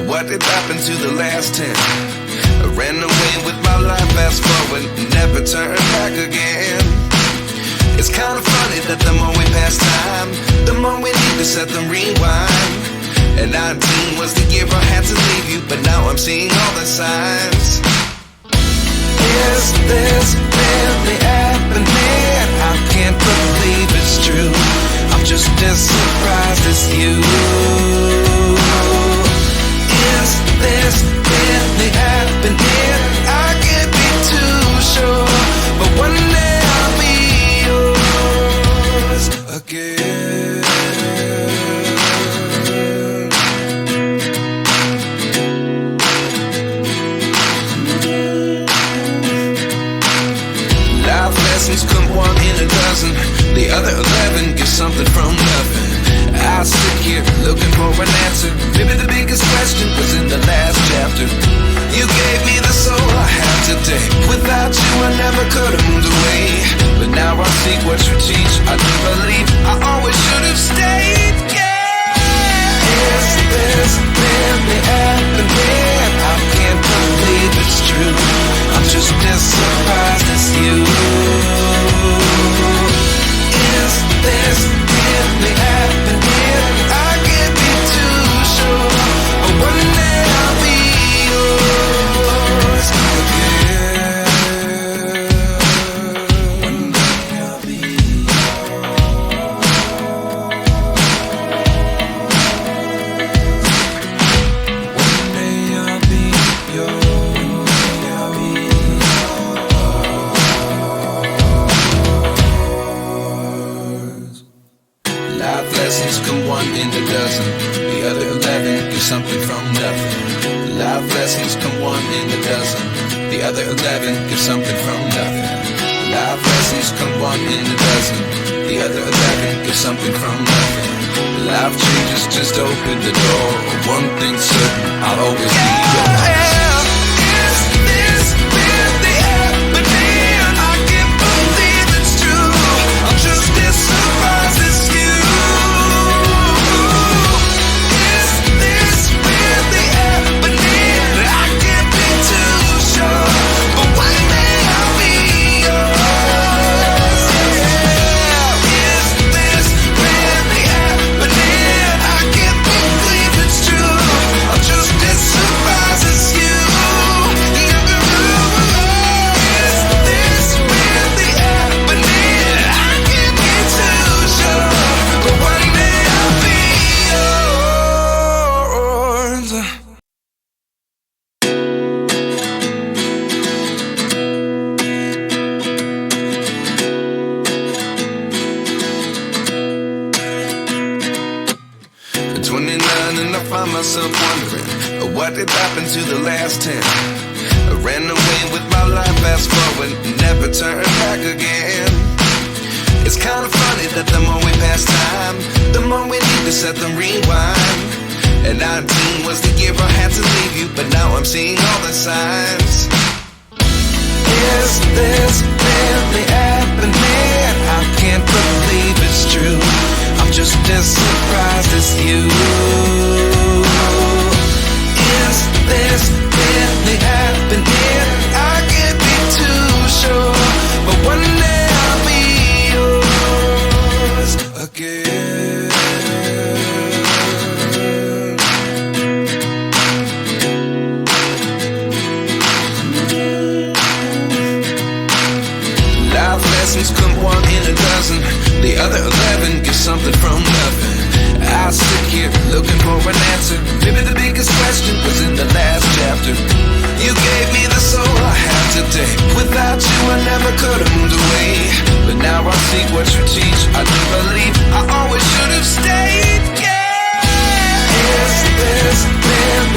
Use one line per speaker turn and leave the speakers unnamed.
what did happen to the last 10? I ran away with my life, fast forward, never turn back again. It's kind of funny that the more we pass time, the more we need to set them rewind. And 19 was the year I had to leave you, but now I'm seeing all the signs. Is this really happening? I can't believe it's true. I'm just as surprised as you. Is this really happening? I can't be too sure, but one day I'll be yours again. Life lessons come one in a dozen. The other 11 get something from nothing. I sit here looking for an answer. Maybe the biggest question was in the last chapter. You gave me the soul I have today. Without you I never could have moved away. But now I see what you teach. I do believe I always should have stayed. Yeah. Is this really happening? I can't believe it's true. I'm just as surprised as you. Is this really happening? I can't be too sure, but one day I'll be yours again. One day I'll be yours. One day I'll be yours. I'll be yours. Life lessons come one in a dozen. The other 11 get something from nothing. Life lessons come one in a dozen. The other 11 get something from nothing. Life lessons come one in a dozen. The other 11 get something from nothing. Life changes just open the door. One thing's certain, I'll always be yours. Is this really happening? I can't believe it's true. I'm just as surprised as you. Myself wondering what did happen to the last 10. I ran away with my life, fast forward, never turn back again. It's kind of funny that the more we pass time, the more we need to set them rewind. And 19 was the year I had to leave you, but now I'm seeing all the signs. Is this really happening? I can't believe it's true. I'm just as surprised as you. Is this really happening? I can't be too sure, but one day I'll be yours again. Life lessons come one in a dozen. The other 11 get something from nothing. I sit here looking for an answer. Maybe the biggest question was in the last chapter. You gave me the soul I have today. Without you I never could have moved away. But now I see what you teach. I do believe I always should have stayed. Yeah. Is this really